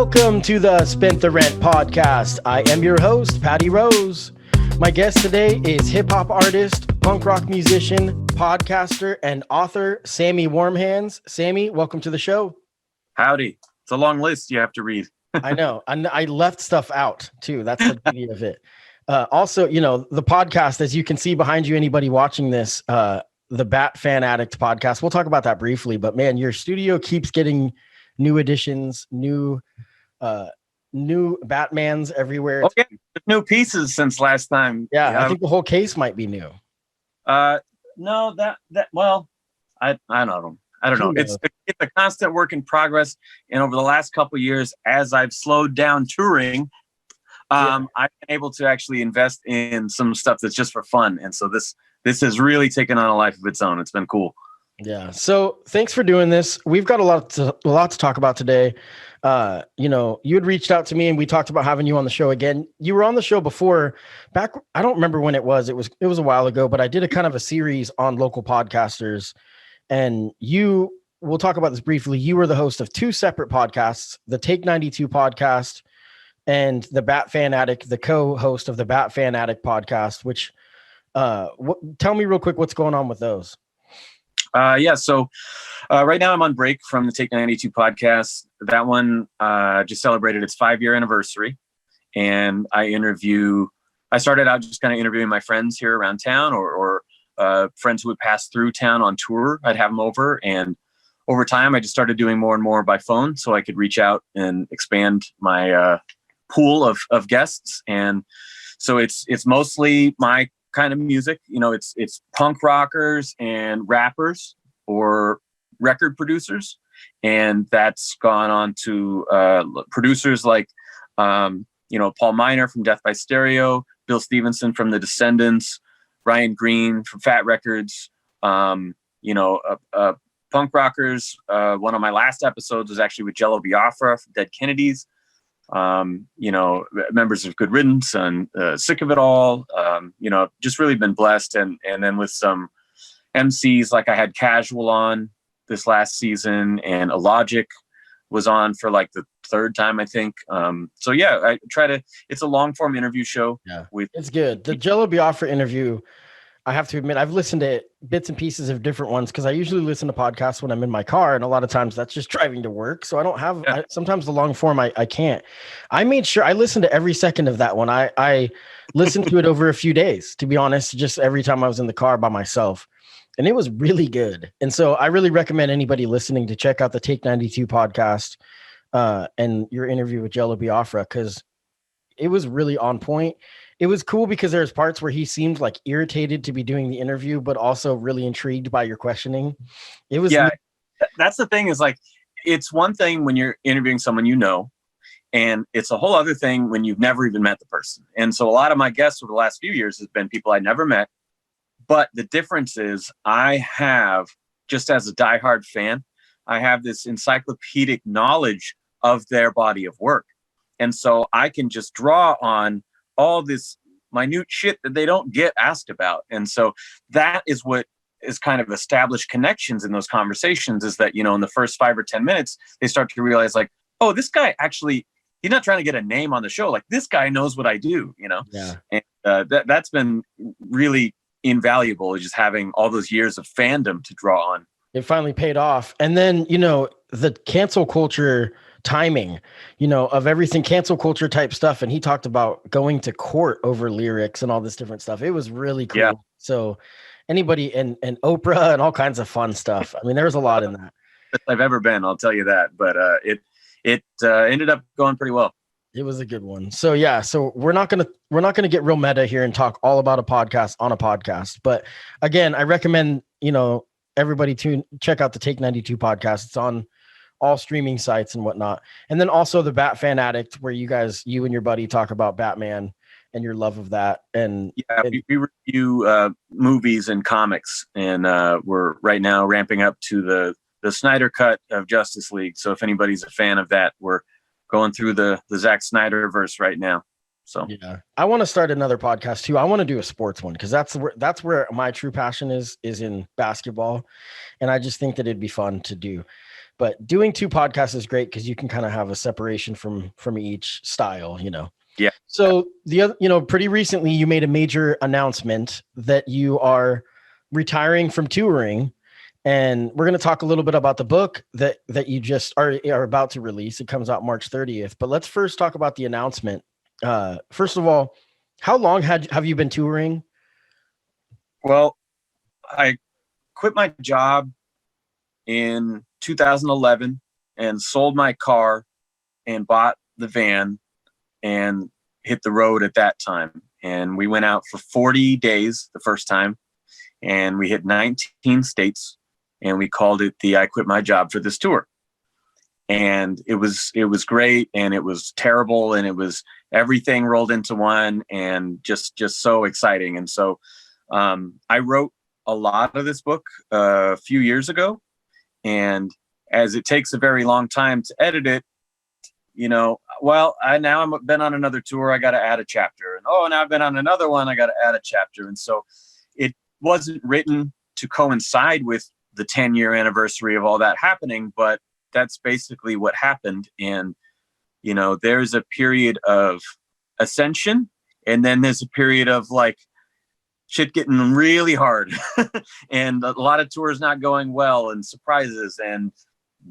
Welcome to the Spent the Rent podcast. I am your host, Patty Rose. My guest today is hip-hop artist, punk rock musician, podcaster, and author, Sammy Warm Hands. Sammy, welcome to the show. Howdy. It's a long list you have to read. I know. I left stuff out, too. That's the beauty of it. Also, you know, the podcast, as you can see behind you, anybody watching this, the Bat Fan Addict Podcast, we'll talk about that briefly. But, man, your studio keeps getting new additions, new Batmans everywhere. Okay, new pieces since last time. Yeah, I think the whole case might be new. No, well, I don't know. It's a constant work in progress. And over the last couple of years, as I've slowed down touring, I've been able to actually invest in some stuff that's just for fun. And so this has really taken on a life of its own. It's been cool. Yeah. So thanks for doing this. We've got a lot to talk about today. You know, you had reached out to me and we talked about having you on the show again. You were on the show before back. I don't remember when it was. It was a while ago, but I did a kind of a series on local podcasters, and we'll talk about this briefly. You were the host of two separate podcasts, the Take 92 podcast and the Bat Fan Addict, the co-host of the Bat Fan Addict Podcast, which, tell me real quick, what's going on with those? So right now I'm on break from the Take 92 podcast. That one just celebrated its 5-year anniversary. And I started out just kind of interviewing my friends here around town or friends who would pass through town on tour. I'd have them over. And over time, I just started doing more and more by phone so I could reach out and expand my pool of guests. And so it's mostly my kind of music. You know, it's punk rockers and rappers or record producers, and that's gone on to producers like Paul Miner from Death by Stereo, Bill Stevenson from The Descendants, Ryan Green from Fat Records, punk rockers. One of my last episodes was actually with Jello Biafra from Dead Kennedys. Members of Good Riddance and Sick of It All, just really been blessed. And then with some MCs, like I had Casual on this last season, and Illogic was on for like the third time, I think. I try to, it's a long form interview show. Yeah, it's good. The Jello Biafra interview, I have to admit, I've listened to bits and pieces of different ones because I usually listen to podcasts when I'm in my car, and a lot of times that's just driving to work. So I don't have, sometimes the long form, I can't. I made sure I listened to every second of that one. I listened to it over a few days, to be honest, just every time I was in the car by myself. And it was really good. And so I really recommend anybody listening to check out the Take 92 podcast and your interview with Jello Biafra, because it was really on point. It was cool because there's parts where he seemed like irritated to be doing the interview, but also really intrigued by your questioning. It was, that's the thing is like, it's one thing when you're interviewing someone, and it's a whole other thing when you've never even met the person. And so a lot of my guests over the last few years has been people I never met. But the difference is I have, just as a diehard fan, I have this encyclopedic knowledge of their body of work. And so I can just draw on all this minute shit that they don't get asked about. And so that is what is kind of established connections in those conversations, is that, in the first 5 or 10 minutes, they start to realize like, oh, this guy actually, he's not trying to get a name on the show. Like, this guy knows what I do, Yeah. And that's been really invaluable, just having all those years of fandom to draw on. It finally paid off. And then, the cancel culture timing, of everything, cancel culture type stuff. And he talked about going to court over lyrics and all this different stuff. It was really cool. Yeah. So anybody and Oprah and all kinds of fun stuff. I mean, there was a lot in that. I've ever been, I'll tell you that, but it ended up going pretty well. It was a good one. So yeah, so we're not gonna get real meta here and talk all about a podcast on a podcast. But again, I recommend, everybody check out the Take 92 podcast. It's on all streaming sites and whatnot. And then also the Bat Fan Addict, where you and your buddy talk about Batman and your love of that. And we review movies and comics, and we're right now ramping up to the Snyder cut of Justice League. So if anybody's a fan of that, we're going through the Zack Snyder verse right now. So yeah, I want to start another podcast too. I want to do a sports one because that's where my true passion is in basketball, and I just think that it'd be fun to do. but doing 2 podcasts is great because you can kind of have a separation from each style, Yeah. So the other, pretty recently you made a major announcement that you are retiring from touring, and we're going to talk a little bit about the book that you just are about to release. It comes out March 30th, but let's first talk about the announcement. First of all, how long have you been touring? Well, I quit my job in 2011 and sold my car and bought the van and hit the road at that time. And we went out for 40 days the first time, and we hit 19 states, and we called it the I Quit My Job for This Tour. And it was great, and it was terrible, and it was everything rolled into one, and just so exciting. And so I wrote a lot of this book a few years ago, and as it takes a very long time to edit it, now I've been on another tour, I got to add a chapter, and now I've been on another one, I got to add a chapter. And so it wasn't written to coincide with the 10-year anniversary of all that happening, but that's basically what happened. And, there's a period of ascension, and then there's a period of like shit getting really hard and a lot of tours not going well, and surprises and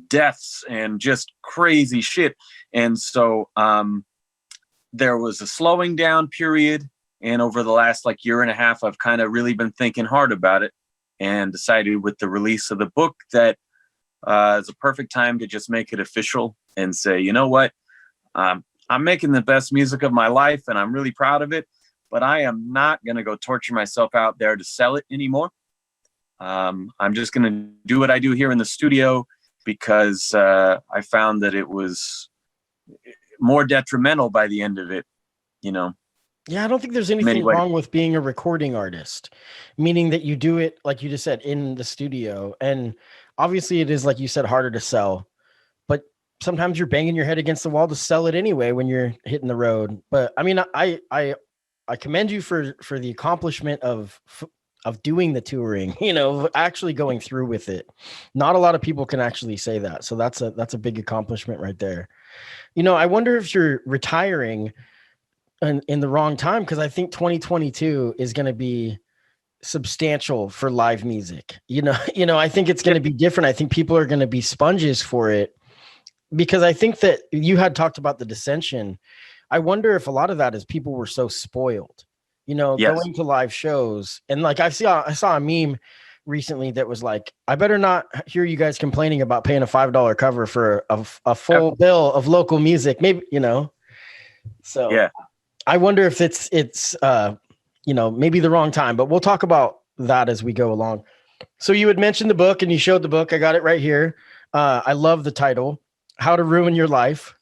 deaths and just crazy shit. And so there was a slowing down period. And over the last year and a half, I've kind of really been thinking hard about it, and decided with the release of the book that it's a perfect time to just make it official and say, you know what, I'm making the best music of my life, and I'm really proud of it, but I am not going to go torture myself out there to sell it anymore. I'm just going to do what I do here in the studio, because I found that it was more detrimental by the end of it, Yeah, I don't think there's anything wrong with being a recording artist, meaning that you do it, like you just said, in the studio. And obviously it is, like you said, harder to sell, but sometimes you're banging your head against the wall to sell it anyway when you're hitting the road. But I mean, I commend you for the accomplishment of doing the touring, actually going through with it. Not a lot of people can actually say that. So that's a big accomplishment right there. I wonder if you're retiring in the wrong time, because I think 2022 is going to be substantial for live music. I think it's going to be different. I think people are going to be sponges for it, because I think that you had talked about the dissension. I wonder if a lot of that is people were so spoiled, Yes. going to live shows. And I saw a meme recently that was like, I better not hear you guys complaining about paying a $5 cover for a full bill of local music. Maybe, so yeah. I wonder if it's maybe the wrong time, but we'll talk about that as we go along. So you had mentioned the book, and you showed the book. I got it right here. I love the title, How to Ruin Your Life.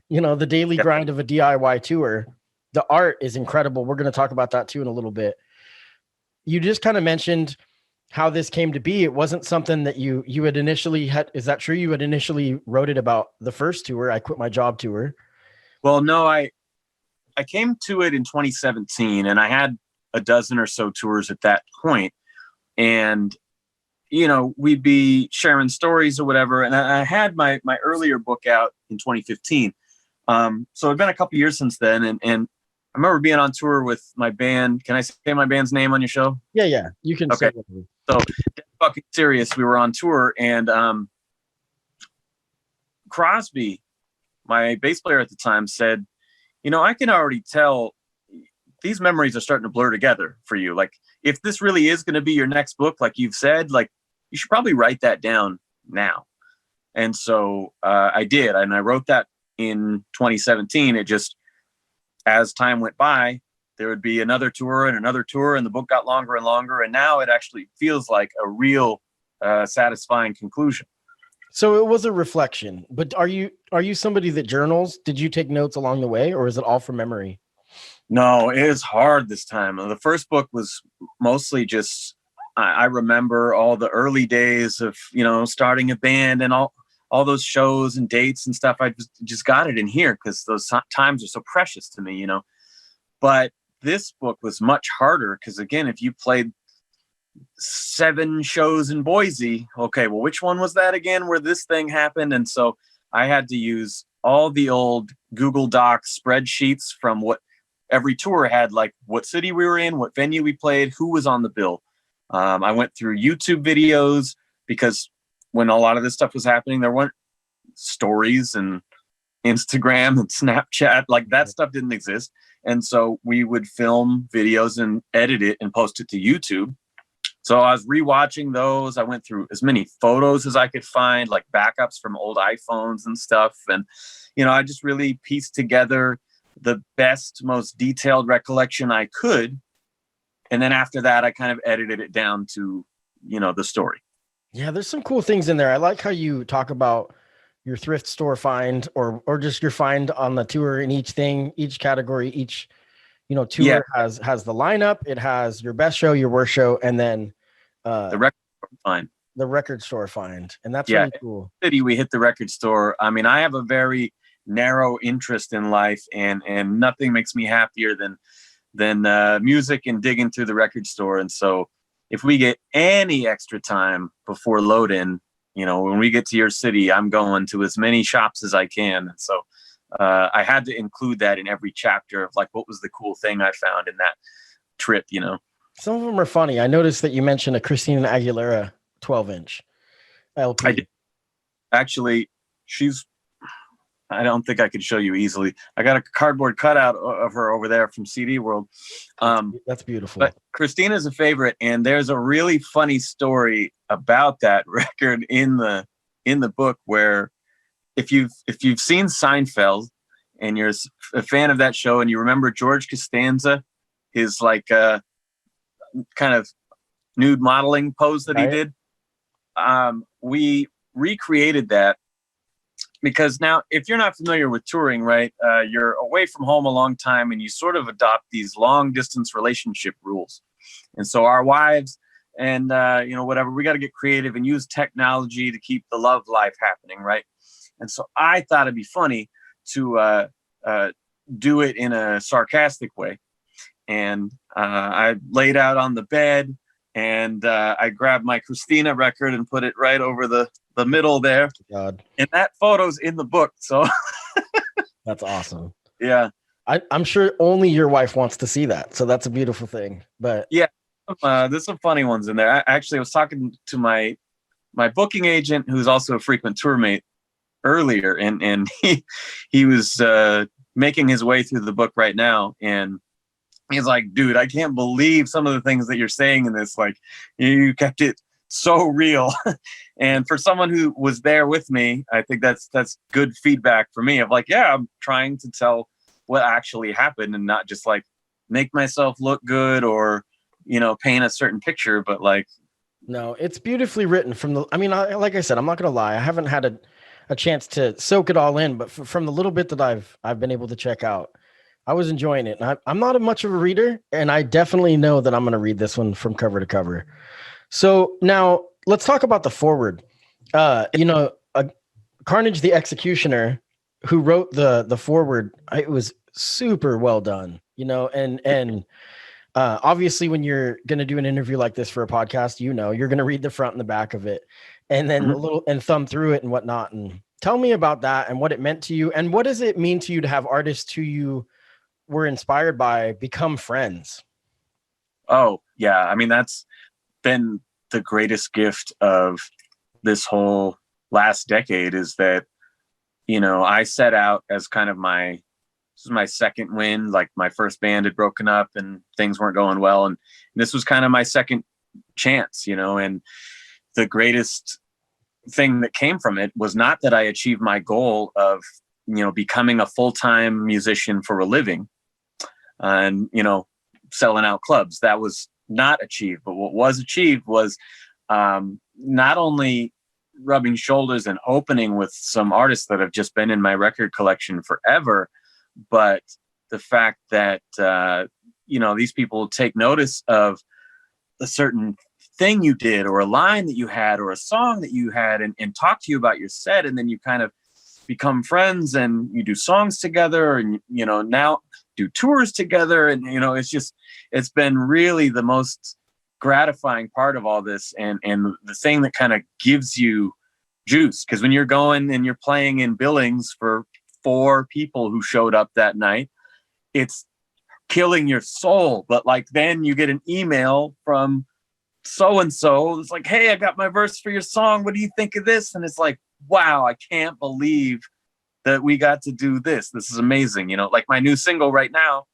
The daily grind of a DIY tour. The art is incredible. We're going to talk about that too in a little bit. You just kind of mentioned how this came to be. It wasn't something that you had initially had. Is that true? You had initially wrote it about the first tour, I Quit My Job tour. Well, no, I came to it in 2017, and I had a dozen or so tours at that point. And, we'd be sharing stories or whatever. And I had my earlier book out in 2015. So it'd been a couple years since then. And I remember being on tour with my band. Can I say my band's name on your show? Yeah. You can. Okay. So fucking serious. We were on tour, and Crosby, my bass player at the time, said, I can already tell these memories are starting to blur together for you. Like, if this really is going to be your next book, like you've said, you should probably write that down now. And so I did. And I wrote that in 2017. It just, as time went by, there would be another tour, and the book got longer and longer. And now it actually feels like a real satisfying conclusion. So it was a reflection, but are you somebody that journals? Did you take notes along the way, or is it all from memory? No, it is hard this time. The first book was mostly just, I remember all the early days of, starting a band and all those shows and dates and stuff. I just got it in here because those times are so precious to me, But this book was much harder because, again, if you played 7 shows in Boise. Okay, well, which one was that again where this thing happened? And so I had to use all the old Google Docs spreadsheets from what every tour had, like what city we were in, what venue we played, who was on the bill. I went through YouTube videos because when a lot of this stuff was happening, there weren't stories and Instagram and Snapchat, like that stuff didn't exist. And so we would film videos and edit it and post it to YouTube. So I was rewatching those. I went through as many photos as I could find, like backups from old iPhones and stuff. And, I just really pieced together the best, most detailed recollection I could. And then after that, I kind of edited it down to, the story. Yeah, there's some cool things in there. I like how you talk about your thrift store find or just your find on the tour, and each thing, each category, each tour has the lineup. It has your best show, your worst show, and then the record store find. The record store find. And that's really cool. City, we hit the record store. I mean, I have a very narrow interest in life, and nothing makes me happier than music and digging through the record store. And so if we get any extra time before load in, when we get to your city, I'm going to as many shops as I can. And so I had to include that in every chapter of like, what was the cool thing I found in that trip, Some of them are funny. I noticed that you mentioned a Christina Aguilera 12-inch LP. I did. Actually, I don't think I could show you easily. I got a cardboard cutout of her over there from CD World. That's beautiful. But Christina's a favorite, and there's a really funny story about that record in the book where if you've seen Seinfeld and you're a fan of that show and you remember George Costanza, his like kind of nude modeling pose that he did, we recreated that. Because now, if you're not familiar with touring, right, you're away from home a long time and you sort of adopt these long distance relationship rules. And so our wives and, whatever, we got to get creative and use technology to keep the love life happening, right? And so I thought it'd be funny to do it in a sarcastic way. And I laid out on the bed and I grabbed my Christina record and put it right over the middle there. God. And that photo's in the book. So that's awesome. Yeah. I'm sure only your wife wants to see that. So that's a beautiful thing. But yeah, there's some funny ones in there. I was talking to my booking agent, who's also a frequent tour mate, earlier, and he was making his way through the book right now, and he's like, dude, I can't believe some of the things that you're saying in this. Like, you kept it so real. And for someone who was there with me, I think that's good feedback for me of like, yeah, I'm trying to tell what actually happened and not just like make myself look good or, paint a certain picture, but like. No, it's beautifully written like I said, I'm not going to lie. I haven't had a chance to soak it all in, but from the little bit that I've been able to check out, I was enjoying it. And I'm not much of a reader, and I definitely know that I'm going to read this one from cover to cover. So now let's talk about the forward. Carnage the Executioner, who wrote the forward, it was super well done, and obviously when you're going to do an interview like this for a podcast, you're going to read the front and the back of it and then a little and thumb through it and whatnot. And tell me about that and what it meant to you. And what does it mean to you to have artists who you were inspired by become friends? Oh, yeah. I mean, that's been the greatest gift of this whole last decade is that, I set out as kind of this was my second win. Like my first band had broken up and things weren't going well. And this was kind of my second chance, and the greatest thing that came from it was not that I achieved my goal of, becoming a full-time musician for a living and, selling out clubs. That was not achieved, but what was achieved was not only rubbing shoulders and opening with some artists that have just been in my record collection forever, but the fact that, these people take notice of a certain thing you did or a line that you had or a song that you had and talk to you about your set. And then you kind of become friends and you do songs together and, now do tours together. And, it's been really the most gratifying part of all this, and the thing that kind of gives you juice, because when you're going and you're playing in Billings for 4 people who showed up that night, it's killing your soul. But like, then you get an email from so-and-so, it's like, hey, I got my verse for your song, what do you think of this? And it's like, wow, I can't believe that we got to do this. This is amazing. You know, like my new single right now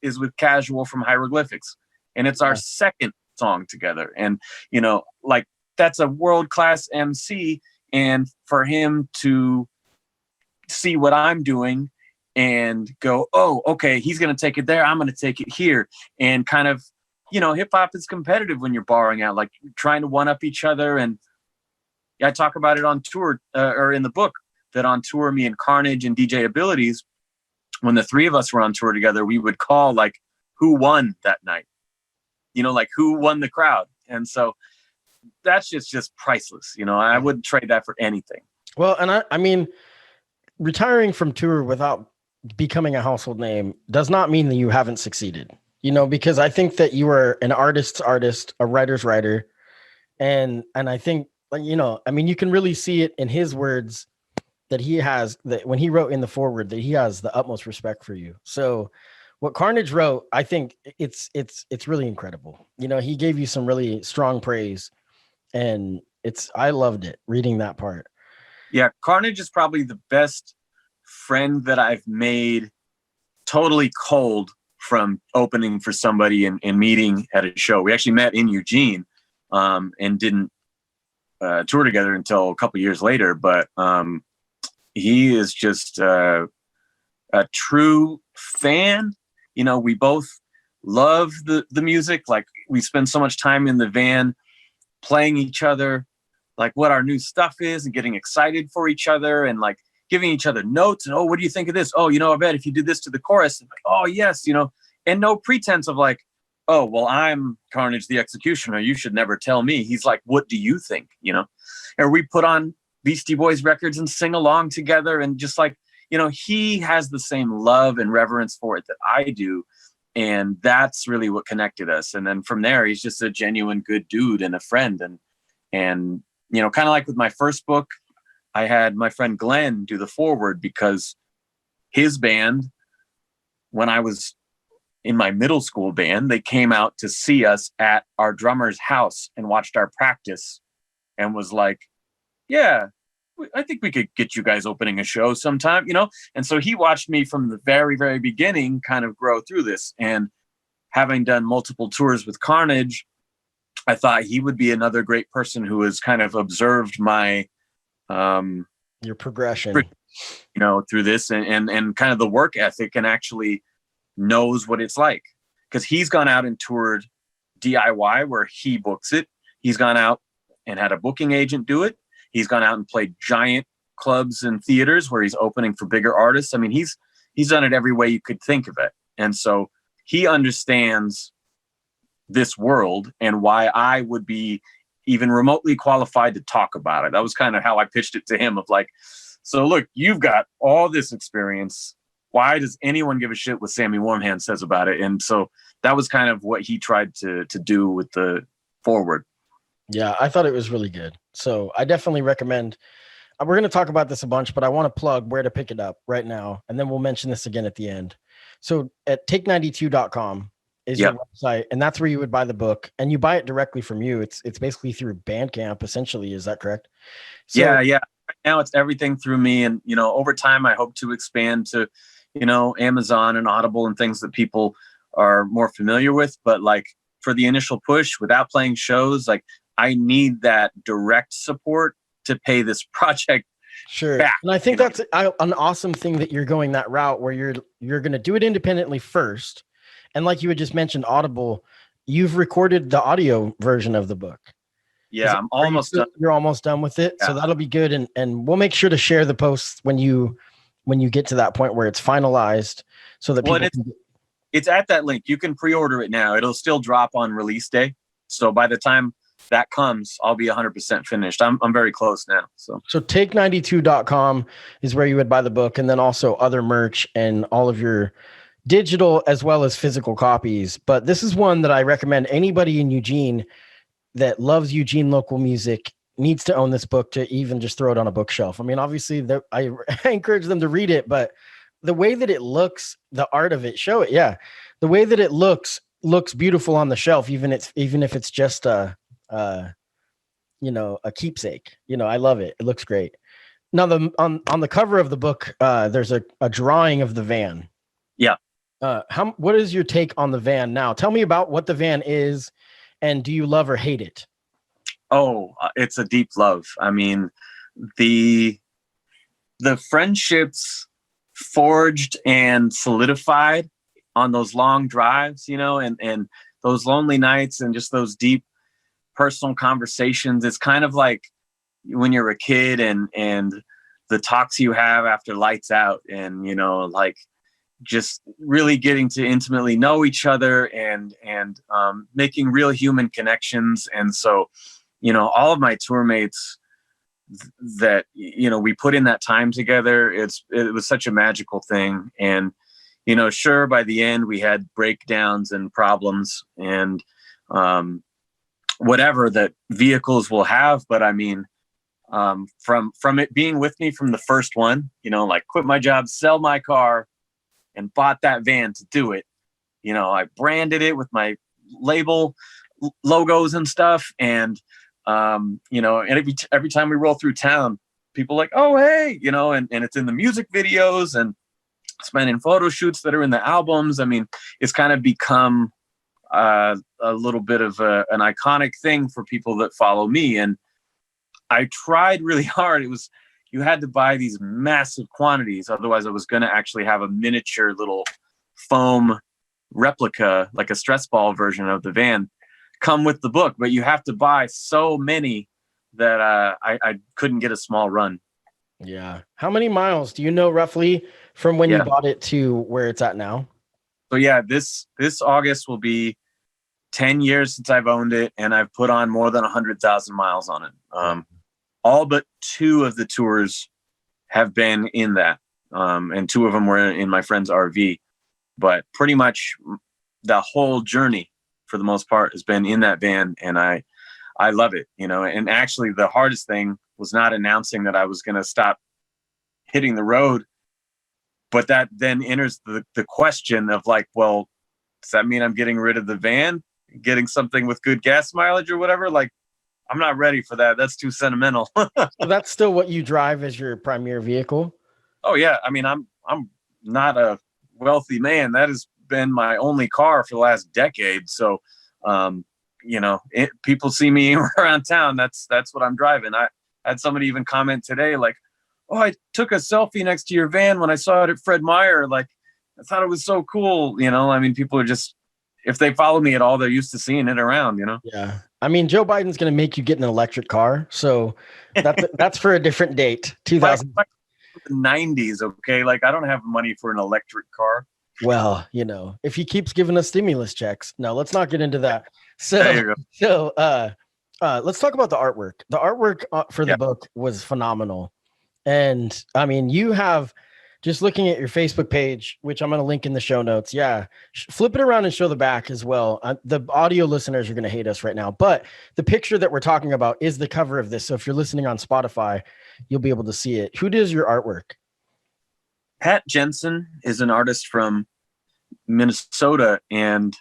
is with Casual from Hieroglyphics, and it's our second song together. And, you know, like, that's a world-class MC, and for him to see what I'm doing and go, oh, okay, he's going to take it there, I'm going to take it here. And kind of, you know, hip hop is competitive when you're barring out, like trying to one up each other. And I talk about it on tour, or in the book, that on tour, me and Carnage and DJ Abilities, when the 3 of us were on tour together, we would call like who won that night, you know, like who won the crowd. And so that's just priceless. You know, I wouldn't trade that for anything. Well, and I mean, retiring from tour without becoming a household name does not mean that you haven't succeeded, you know, because I think that you are an artist's artist, a writer's writer. And I think, you know, I mean, you can really see it in his words that he has, that when he wrote in the foreword, that he has the utmost respect for you. So what Carnage wrote, I think it's really incredible. You know, he gave you some really strong praise, and I loved it reading that part. Yeah. Carnage is probably the best friend that I've made totally cold from opening for somebody and meeting at a show. We actually met in Eugene, and didn't tour together until a couple years later. But he is just a true fan. You know, we both love the music. Like, we spend so much time in the van playing each other, like what our new stuff is, and getting excited for each other, and like giving each other notes. And, oh, what do you think of this? Oh, you know, I bet if you did this to the chorus, like, oh yes, you know, and no pretense of like, oh, well, I'm Carnage the Executioner, you should never tell me. He's like, what do you think? You know, or we put on Beastie Boys records and sing along together, and just like, you know, he has the same love and reverence for it that I do. And that's really what connected us. And then from there, he's just a genuine good dude and a friend. And you know, kind of like with my first book, I had my friend Glenn do the foreword, because his band, when I was in my middle school band, they came out to see us at our drummer's house and watched our practice, and was like, yeah, I think we could get you guys opening a show sometime, you know? And so he watched me from the very, very beginning kind of grow through this. And having done multiple tours with Carnage, I thought he would be another great person who has kind of observed my your progression, you know, through this, and kind of the work ethic, and actually knows what it's like, because he's gone out and toured DIY where he books it. He's gone out and had a booking agent do it. He's gone out and played giant clubs and theaters where he's opening for bigger artists. I mean, he's done it every way you could think of it. And so he understands this world, and why I would be even remotely qualified to talk about it. That was kind of how I pitched it to him, of like, so look, you've got all this experience. Why does anyone give a shit what Sammy Warm Hands says about it? And so that was kind of what he tried to do with the foreword. Yeah, I thought it was really good. So I definitely recommend. We're going to talk about this a bunch, but I want to plug where to pick it up right now, and then we'll mention this again at the end. So at take92.com is your website, and that's where you would buy the book, and you buy it directly from you. It's basically through Bandcamp, essentially. Is that correct? So, yeah. Right now it's everything through me, and you know, over time I hope to expand to, you know, Amazon and Audible and things that people are more familiar with. But like, for the initial push, without playing shows, like, I need that direct support to pay this project. Sure. Back, and I think that's an awesome thing that you're going that route, where you're going to do it independently first. And like you had just mentioned, Audible, you've recorded the audio version of the book. Yeah, I'm almost done. You're almost done with it. Yeah. So that'll be good. And we'll make sure to share the posts when you get to that point where it's finalized, so that people it's at that link. You can pre-order it now. It'll still drop on release day. So by the time that comes, I'll be 100% finished. I'm very close now. So take92.com is where you would buy the book, and then also other merch and all of your digital as well as physical copies. But this is one that I recommend anybody in Eugene that loves Eugene local music needs to own this book, to even just throw it on a bookshelf. I mean, obviously I encourage them to read it, but the way that it looks, the art of it, show it. Yeah. The way that it looks beautiful on the shelf, even if it's just a keepsake. I love it. It looks great. Now on the cover of the book, there's a drawing of the van. Yeah. What is your take on the van now? Tell me about what the van is, and do you love or hate it? Oh, it's a deep love. I mean, the friendships forged and solidified on those long drives, and those lonely nights and just those deep personal conversations. It's kind of like when you're a kid and the talks you have after lights out, and, like just really getting to intimately know each other and making real human connections. And so, all of my tour mates that, we put in that time together, it was such a magical thing. And, sure, by the end we had breakdowns and problems and whatever that vehicles will have. But I mean, from it being with me from the first one, like quit my job, sell my car, and bought that van to do it. I branded it with my label logos and stuff. And, and every time we roll through town, people are like, oh, hey, and it's in the music videos and spending photo shoots that are in the albums. I mean, it's kind of become a little bit of an iconic thing for people that follow me. And I tried really hard. You had to buy these massive quantities. Otherwise, I was going to actually have a miniature little foam replica, like a stress ball version of the van, come with the book. But you have to buy so many that I couldn't get a small run. Yeah. How many miles do you know roughly from when you bought it to where it's at now? So yeah, this August will be 10 years since I've owned it, and I've put on more than 100,000 miles on it. All but 2 of the tours have been in that. And 2 of them were in my friend's RV. But pretty much the whole journey, for the most part, has been in that van. And I love it, And actually, the hardest thing was not announcing that I was going to stop hitting the road. But that then enters the question of like, well, does that mean I'm getting rid of the van, getting something with good gas mileage or whatever? Like, I'm not ready for that. That's too sentimental. So that's still what you drive as your primary vehicle? Oh yeah. I mean, I'm not a wealthy man. That has been my only car for the last decade. So, people see me around town. That's what I'm driving. I had somebody even comment today, like, oh, I took a selfie next to your van when I saw it at Fred Meyer. Like, I thought it was so cool. I mean, people are just, if they follow me at all, they're used to seeing it around, Yeah. I mean, Joe Biden's going to make you get an electric car. So that's for a different date. 90s. Okay. Like, I don't have money for an electric car. Well, if he keeps giving us stimulus checks. No, let's not get into that. So let's talk about the artwork. The artwork for the book was phenomenal. And I mean, you have, just looking at your Facebook page, which I'm going to link in the show notes. Yeah. Flip it around and show the back as well. The audio listeners are going to hate us right now, but the picture that we're talking about is the cover of this. So if you're listening on Spotify, you'll be able to see it. Who does your artwork? Pat Jensen is an artist from Minnesota, and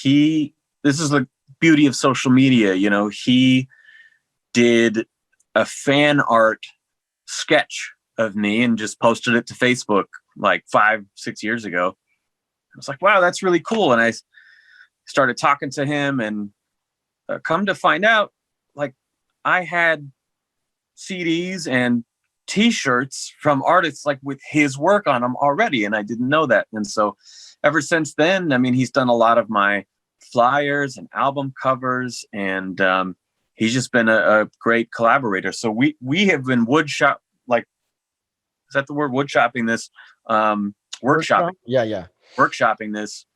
this is the beauty of social media. He did a fan art sketch of me and just posted it to Facebook like 5-6 years ago. I was like, wow, that's really cool. And I started talking to him, and come to find out, like, I had CDs and t-shirts from artists like with his work on them already, and I didn't know that. And so ever since then, I mean, he's done a lot of my flyers and album covers, and he's just been a great collaborator. So we have been woodshop, like, is that the word, wood-shopping this? Workshopping. Yeah. Workshopping this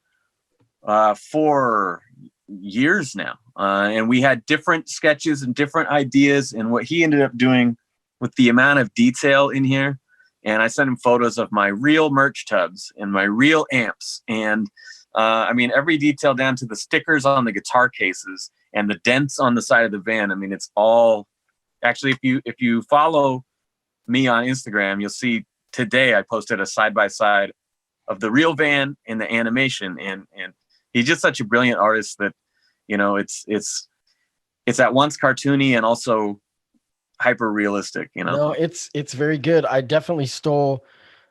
for years now. And we had different sketches and different ideas, and what he ended up doing with the amount of detail in here And I sent him photos of my real merch tubs and my real amps. And I mean, every detail down to the stickers on the guitar cases and the dents on the side of the van. I mean, it's all actually, if you follow me on Instagram, you'll see today I posted a side-by-side of the real van and the animation. And he's just such a brilliant artist that, you know, it's at once cartoony and also hyper realistic, you know. No, it's very good. I definitely stole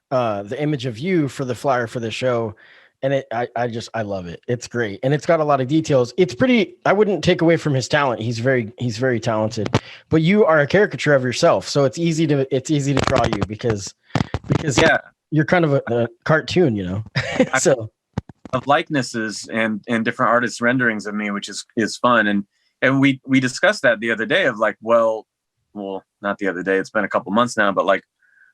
the image of you for the flyer for the show, and I love it. It's great, and it's got a lot of details. It's pretty. I wouldn't take away from his talent. He's very talented, but you are a caricature of yourself, so it's easy to draw you because yeah, you're kind of a cartoon, you know. So of likenesses and different artists' renderings of me, which is fun, and we discussed that the other day of like, well, not the other day. It's been a couple months now, but like,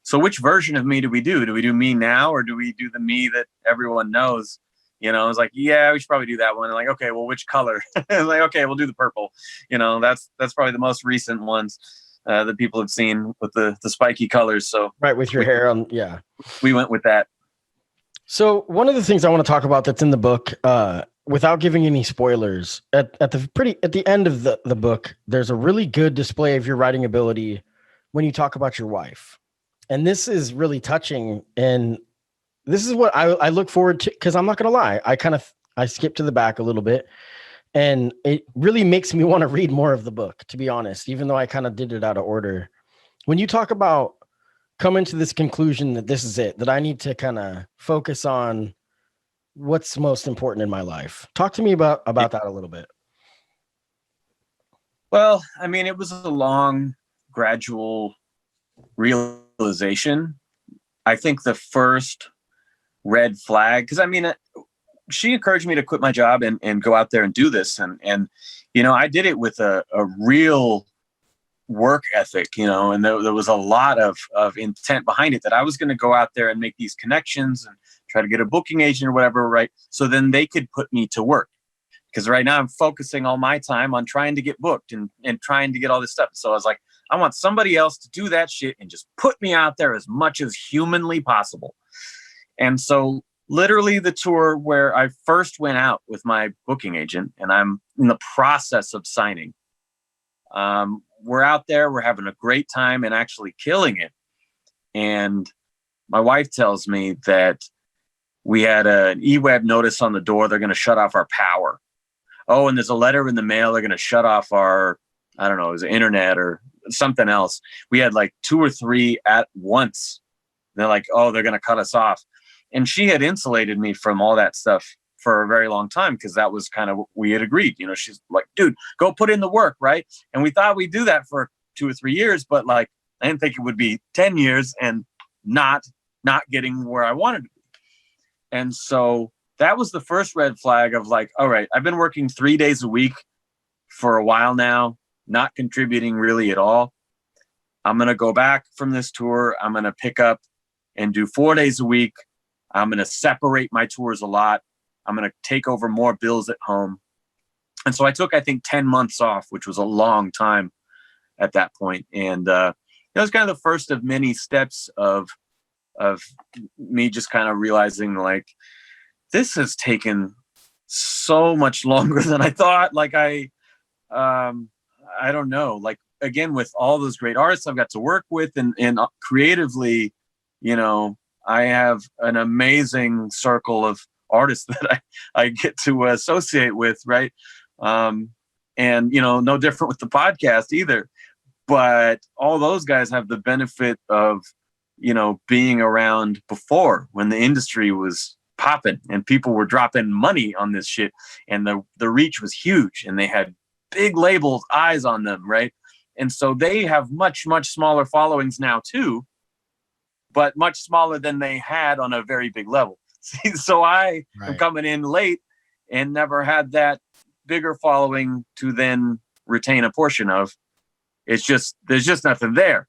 so which version of me do we do? Do we do me now, or do we do the me that everyone knows? You know, I was like, yeah, we should probably do that one. And like, okay, well, which color? Like, okay, we'll do the purple. You know, that's probably the most recent ones that people have seen with the spiky colors. So right, with your hair on, yeah. We went with that. So one of the things I want to talk about that's in the book, without giving any spoilers, at the end of the book, there's a really good display of your writing ability when you talk about your wife. And this is really touching. And this is what I look forward to, because I'm not going to lie. I skipped to the back a little bit, and it really makes me want to read more of the book, to be honest, even though I kind of did it out of order. When you talk about coming to this conclusion that this is it, that I need to kind of focus on what's most important in my life. Talk to me about that a little bit. Well, I mean, it was a long, gradual realization. I think the first red flag, because I mean, she encouraged me to quit my job and go out there and do this. And you know, I did it with a real work ethic, you know, and there was a lot of intent behind it, that I was going to go out there and make these connections and try to get a booking agent or whatever, right? So then they could put me to work. Because right now I'm focusing all my time on trying to get booked and trying to get all this stuff. So I was like, I want somebody else to do that shit and just put me out there as much as humanly possible. And so literally the tour where I first went out with my booking agent, and I'm in the process of signing, we're out there, we're having a great time and actually killing it. And my wife tells me that we had an eWeb notice on the door. They're going to shut off our power. Oh, and there's a letter in the mail. They're going to shut off our, I don't know, it was the internet or something else. We had like 2 or 3 at once. They're like, oh, they're going to cut us off. And she had insulated me from all that stuff for a very long time, because that was kind of what we had agreed. You know, she's like, dude, go put in the work, right? And we thought we'd do that for 2 or 3 years, but like, I didn't think it would be 10 years and not getting where I wanted to be. And so that was the first red flag of like, all right, I've been working 3 days a week for a while now, not contributing really at all. I'm going to go back from this tour. I'm going to pick up and do 4 days a week. I'm going to separate my tours a lot. I'm going to take over more bills at home. And so I took, I think, 10 months off, which was a long time at that point. And it was kind of the first of many steps of me just kind of realizing, like, this has taken so much longer than I thought. Like, I don't know, like, again, with all those great artists I've got to work with and creatively, you know, I have an amazing circle of artists that I get to associate with, right? And, you know, no different with the podcast either. But all those guys have the benefit of, you know, being around before when the industry was popping and people were dropping money on this shit, and the reach was huge and they had big labels, eyes on them, right? And so they have much, much smaller followings now too, but much smaller than they had on a very big level. So I am coming in late and never had that bigger following to then retain a portion of. It's just, there's just nothing there.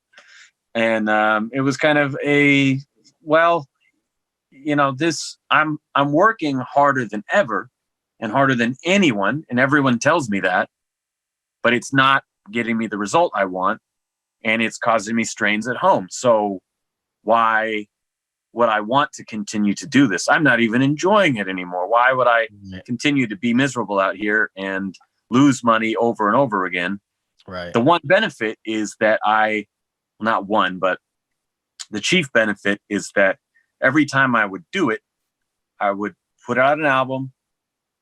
And it was kind of a, well, you know, this, I'm working harder than ever and harder than anyone. And everyone tells me that, but it's not getting me the result I want. And it's causing me strains at home. So why would I want to continue to do this? I'm not even enjoying it anymore. Why would I continue to be miserable out here and lose money over and over again? Right. The one benefit is that not one, but the chief benefit is that every time I would do it, I would put out an album,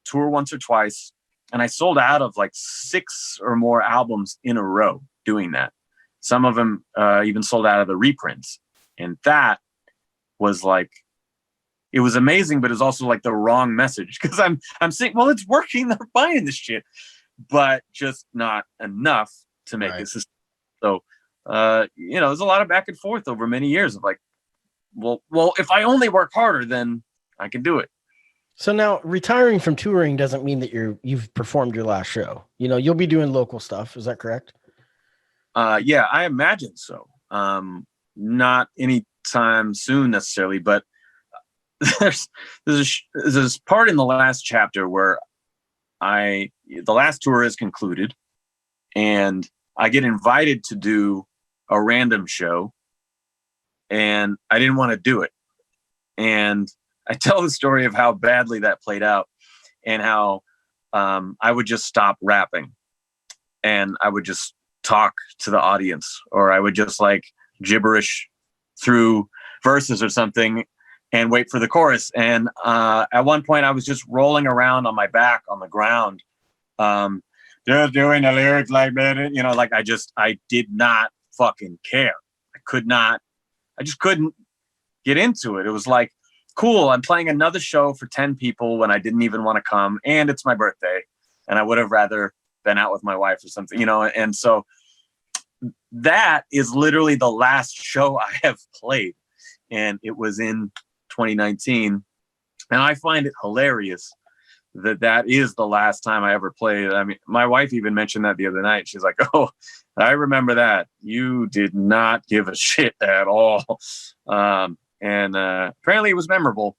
tour once or twice, and I sold out of like 6 or more albums in a row doing that. Some of them even sold out of the reprints. And that was like, it was amazing, but it's also like the wrong message, because I'm saying, well, it's working, they're buying this shit, but just not enough to make it sustain. So, there's a lot of back and forth over many years of like, well, if I only work harder, then I can do it. So now retiring from touring doesn't mean that you've performed your last show. You'll be doing local stuff. Is that correct? Yeah, I imagine so. Not anytime soon necessarily, but there's this part in the last chapter where the last tour is concluded and I get invited to do a random show and I didn't want to do it. And I tell the story of how badly that played out and how I would just stop rapping and I would just talk to the audience, or I would just like gibberish through verses or something and wait for the chorus. And at one point I was just rolling around on my back on the ground, just doing a lyric like that, I did not fucking care. I just couldn't get into it. It was like, cool, I'm playing another show for 10 people when I didn't even want to come, and it's my birthday, and I would have rather been out with my wife or something, and so that is literally the last show I have played, and it was in 2019, and I find it hilarious that is the last time I ever played. I mean, my wife even mentioned that the other night. She's like, oh, I remember that. You did not give a shit at all. And apparently it was memorable,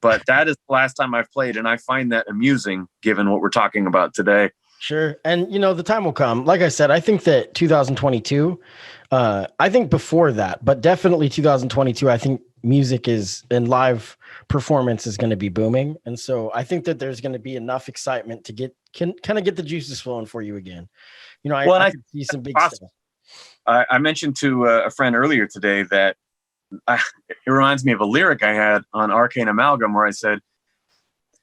but that is the last time I've played. And I find that amusing given what we're talking about today. Sure. And, the time will come. Like I said, I think that 2022, I think before that, but definitely 2022, I think music and live performance is going to be booming. And so I think that there's going to be enough excitement to kind of get the juices flowing for you again. I can see some big stuff. I mentioned to a friend earlier today that it reminds me of a lyric I had on Arcane Amalgam where I said,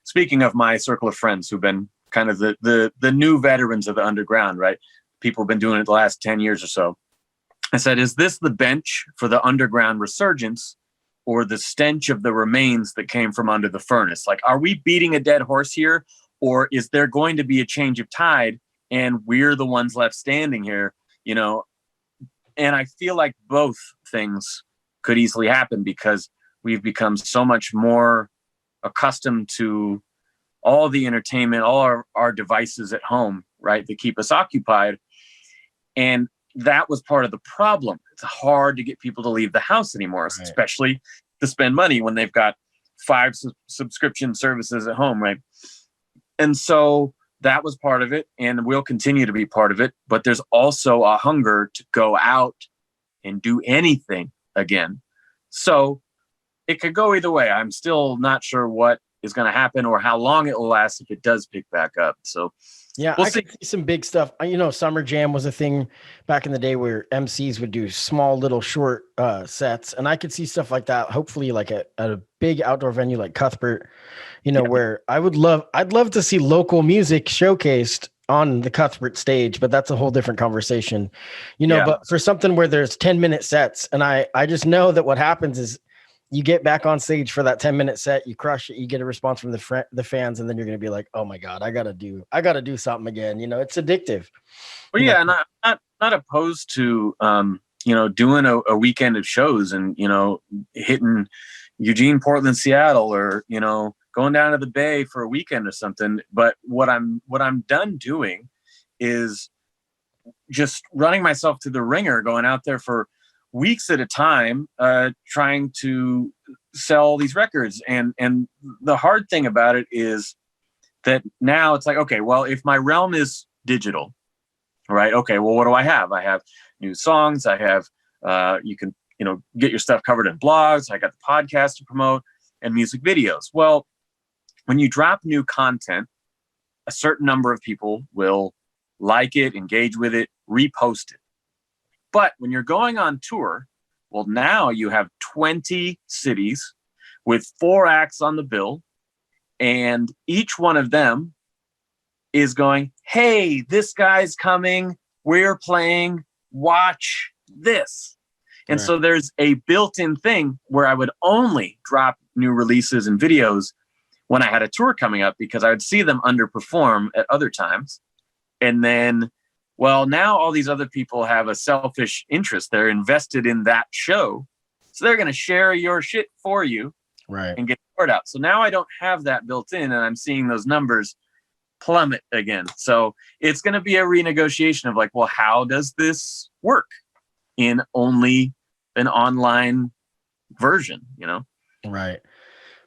speaking of my circle of friends who've been kind of the new veterans of the underground, right? People have been doing it the last 10 years or so. I said, is this the bench for the underground resurgence or the stench of the remains that came from under the furnace? Like, are we beating a dead horse here? Or is there going to be a change of tide and we're the ones left standing here, And I feel like both things could easily happen because we've become so much more accustomed to all the entertainment, all our devices at home, right, that keep us occupied. And that was part of the problem. It's hard to get people to leave the house anymore, right, especially to spend money when they've got 5 subscription services at home, right? And so that was part of it and will continue to be part of it. But there's also a hunger to go out and do anything again. So it could go either way. I'm still not sure what is going to happen or how long it will last if it does pick back up. So yeah, I could see some big stuff. Summer Jam was a thing back in the day where MCs would do small little short sets. And I could see stuff like that, hopefully like at a big outdoor venue like Cuthbert, where I'd love to see local music showcased on the Cuthbert stage, but that's a whole different conversation, but for something where there's 10-minute sets. And I just know that what happens is you get back on stage for that 10-minute set, you crush it, you get a response from the fans, and then you're going to be like, oh my God, I got to do something again. It's addictive. Well, yeah. And I'm not opposed to, doing a weekend of shows and, hitting Eugene, Portland, Seattle, or, going down to the Bay for a weekend or something. But what I'm done doing is just running myself to the ringer, going out there for weeks at a time, trying to sell these records. And the hard thing about it is that now it's like, okay, well, if my realm is digital, right? Okay, well, what do I have? I have new songs. I have, you can get your stuff covered in blogs. I got the podcast to promote and music videos. Well, when you drop new content, a certain number of people will like it, engage with it, repost it. But when you're going on tour, well, now you have 20 cities with 4 acts on the bill, and each one of them is going, hey, this guy's coming, we're playing, watch this. And so there's a built-in thing where I would only drop new releases and videos when I had a tour coming up, because I would see them underperform at other times. And then, well, now all these other people have a selfish interest. They're invested in that show. So they're going to share your shit for you and get the word out. So now I don't have that built in, and I'm seeing those numbers plummet again. So it's going to be a renegotiation of like, well, how does this work in only an online version, Right.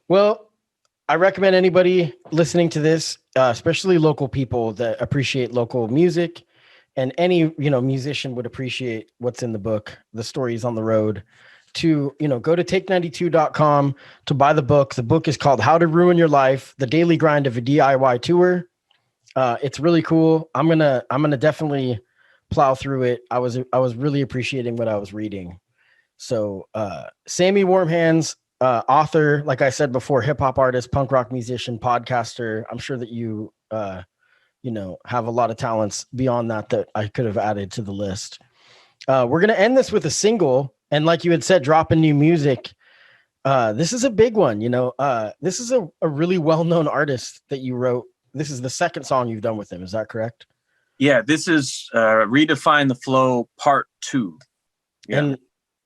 Well, I recommend anybody listening to this, especially local people that appreciate local music, and any, musician would appreciate what's in the book, the stories on the road, to, go to take92.com to buy the book. The book is called How to Ruin Your Life: The Daily Grind of a DIY Tour. It's really cool. I'm going to definitely plow through it. I was really appreciating what I was reading. So, Sammy Warm Hands, author, like I said before, hip hop artist, punk rock musician, podcaster. I'm sure that you, have a lot of talents beyond that I could have added to the list. We're going to end this with a single. And like you had said, dropping new music. This is a big one. This is a really well-known artist that you wrote. This is the second song you've done with him. Is that correct? Yeah, this is Redefine the Flow Part 2. Yeah. And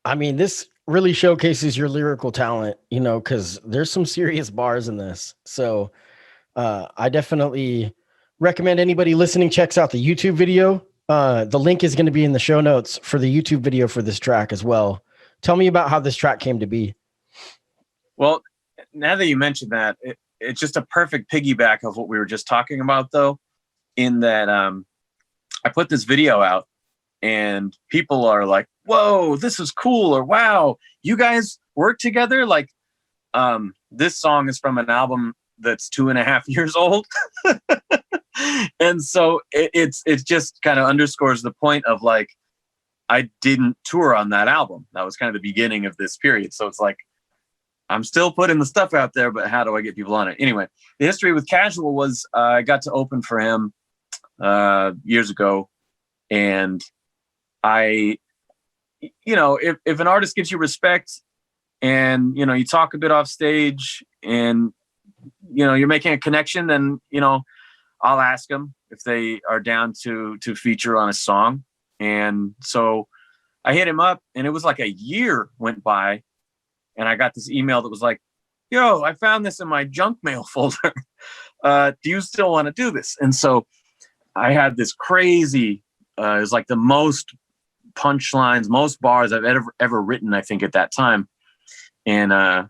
I mean, this really showcases your lyrical talent, because there's some serious bars in this. So I definitely recommend anybody listening checks out the YouTube video. The link is going to be in the show notes for the YouTube video for this track as well. Tell me about how this track came to be. Well, now that you mentioned that, it's just a perfect piggyback of what we were just talking about, though, in that I put this video out and people are like, whoa, this is cool, or wow, you guys work together? Like, this song is from an album that's 2.5 years old. And so it's just kind of underscores the point of like, I didn't tour on that album. That was kind of the beginning of this period. So it's like, I'm still putting the stuff out there, but how do I get people on it? Anyway, the history with Casual was I got to open for him years ago. And if an artist gives you respect and, you talk a bit off stage and, you're making a connection, then, I'll ask them if they are down to feature on a song. And so I hit him up, and it was like a year went by, and I got this email that was like, yo, I found this in my junk mail folder. Do you still want to do this? And so I had this crazy, it was like the most punchlines, most bars I've ever written, I think, at that time. And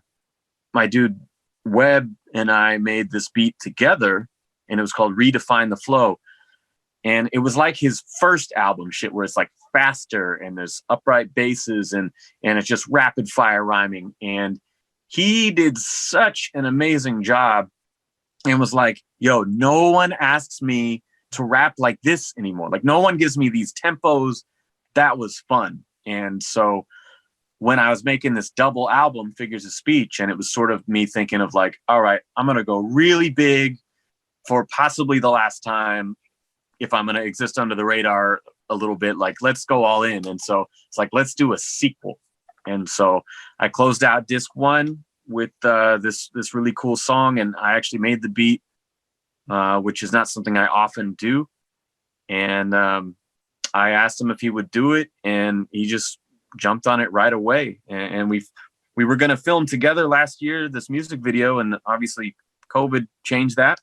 my dude Webb and I made this beat together, and it was called Redefine the Flow. And it was like his first album shit, where it's like faster and there's upright basses and it's just rapid fire rhyming. And he did such an amazing job and was like, yo, no one asks me to rap like this anymore. Like, no one gives me these tempos. That was fun. And so when I was making this double album, Figures of Speech, and it was sort of me thinking of like, all right, I'm going to go really big for possibly the last time. If I'm going to exist under the radar a little bit, like, let's go all in. And so it's like, let's do a sequel. And so I closed out disc 1 with this really cool song. And I actually made the beat, which is not something I often do. And I asked him if he would do it, and he just jumped on it right away. And we were going to film together last year, this music video, and obviously COVID changed that.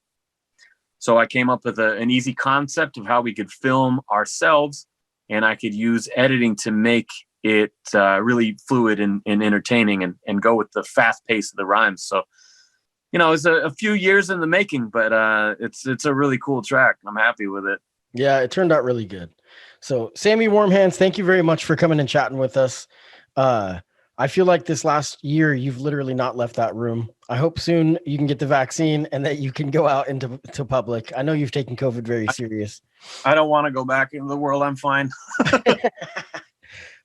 So I came up with an easy concept of how we could film ourselves, and I could use editing to make it really fluid and entertaining, and go with the fast pace of the rhymes. So, it's a few years in the making, but it's a really cool track. I'm happy with it. Yeah, it turned out really good. So Sammy Warm Hands, thank you very much for coming and chatting with us. I feel like this last year, you've literally not left that room. I hope soon you can get the vaccine and that you can go out into public. I know you've taken COVID very serious. I don't want to go back into the world. I'm fine.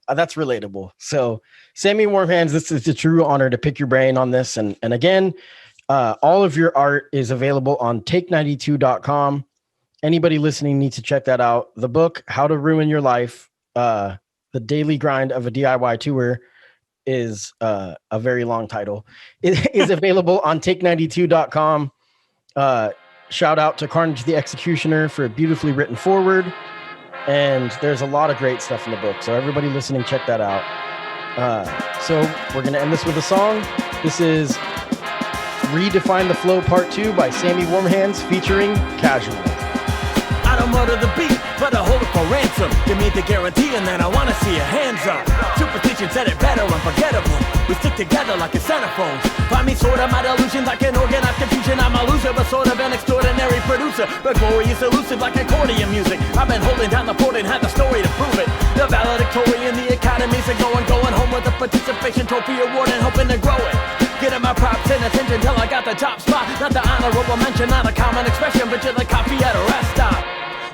That's relatable. So, Sammy Warm Hands, this is a true honor to pick your brain on this. And again, all of your art is available on take92.com. Anybody listening needs to check that out. The book, How to Ruin Your Life, The Daily Grind of a DIY Tour, is a very long title. It is available on take92.com. Shout out to Carnage the Executioner for a beautifully written forward. And there's a lot of great stuff in the book. So everybody listening, check that out. So we're going to end this with a song. This is Redefine the Flow Part 2 by Sammy Warm Hands featuring Casual. I don't murder the beat, but I hold it for ransom. Give me the guarantee and then I wanna see your hands up. Superstition said it better, unforgettable. We stick together like a centerfold. Find me sort of my delusion like an organized confusion. I'm a loser, but sort of an extraordinary producer. But glory is elusive like accordion music. I've been holding down the fort and had the story to prove it. The valedictorian, the academies are going home with a participation trophy award and hoping to grow it. Getting my props and attention till I got the top spot. Not the honorable mention, not a common expression, but just a copy at a rest stop.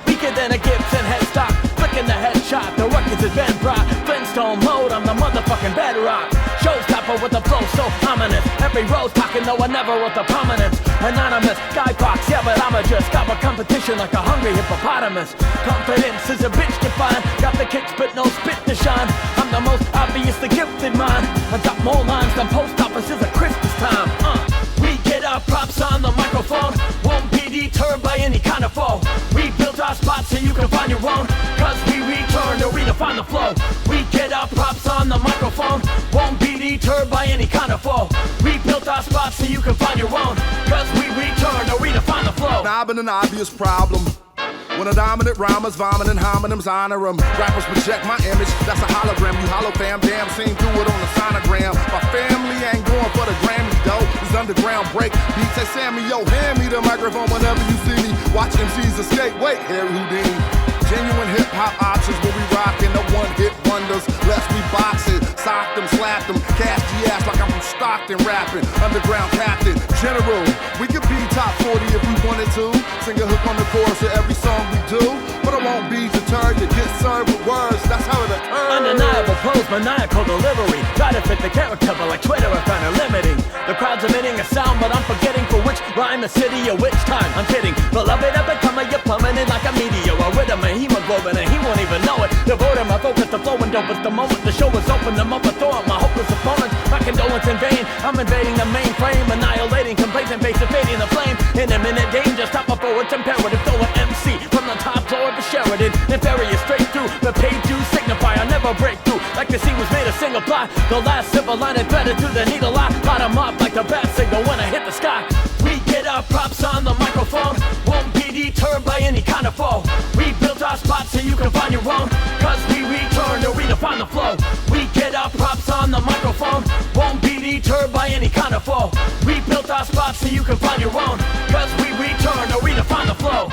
Weaker than a Gibson headstock, flicking the headshot. The ruckus has been brought. Flintstone mode, I'm the motherfucking bedrock. Showstopper with the flow so ominous. Every rose talking, though I never wrote the prominence. Anonymous, skybox, yeah, but I'ma just got my competition like a hungry hippopotamus. Confidence is a bitch to find. Got the kicks, but no spit to shine. I'm the most obvious, the gifted mind. I got more lines than post offices at Christmas time. We get our props on the microphone. Won't be deterred by any kind of foe. We built our spot so you can find your own. Cause we return to redefine the flow. We get our props on the microphone. Won't be deterred by any kind of foe. We built our spot so you can find your own. Cause we return to redefine the flow. Now I've been an obvious problem. When a dominant rhymers vomiting homonyms honor them. Rappers project my image, that's a hologram. You hollow fam, damn seen through it on the sonogram. My family ain't going for the Grammy though. These underground break beats. Say Sammy, yo, hand me the microphone whenever you see me. Watch MCs escape, wait, Harry Houdini. Genuine hip-hop options where we rockin' the one-hit wonders. Lest we box it, sock them, slap them, cast the ass like I'm from Stockton rapping. Underground captain, general. We could be top 40 if we wanted to. Sing a hook on the chorus of every song we do. But I won't be deterred to get served with words. That's how it occurs. Undeniable pose, maniacal delivery. Try to fit the character, but like Twitter, I find it limiting. The crowd's emitting a sound, but I'm forgetting for which rhyme, a city, or which time. I'm kidding. Beloved, I've become a plummeting like a meteor. A rhythm, a hemoglobin, and he won't even know it. Devoted my focus to flowing dope at the moment. The show is open, I'm up a throw at my hopeless opponents. My condolence in vain. I'm invading the mainframe, annihilating complaints and face evading the flame. In imminent danger, stop before it's imperative. Throw an MC from the top floor of the Sheridan. Nefarious straight through the page you signify. I never break through like the scene was made a single plot. The last civil line is threaded through the needle eye. Light 'em up like the bat signal when I hit the sky. We get our props on the microphone. Won't be deterred by any kind of foe. We built our spot so you can find your own. Cause we return to redefine the flow. We get our props on the microphone. Won't be deterred by any kind of foe. We built our spot so you can find your own. Cause we return to redefine the flow.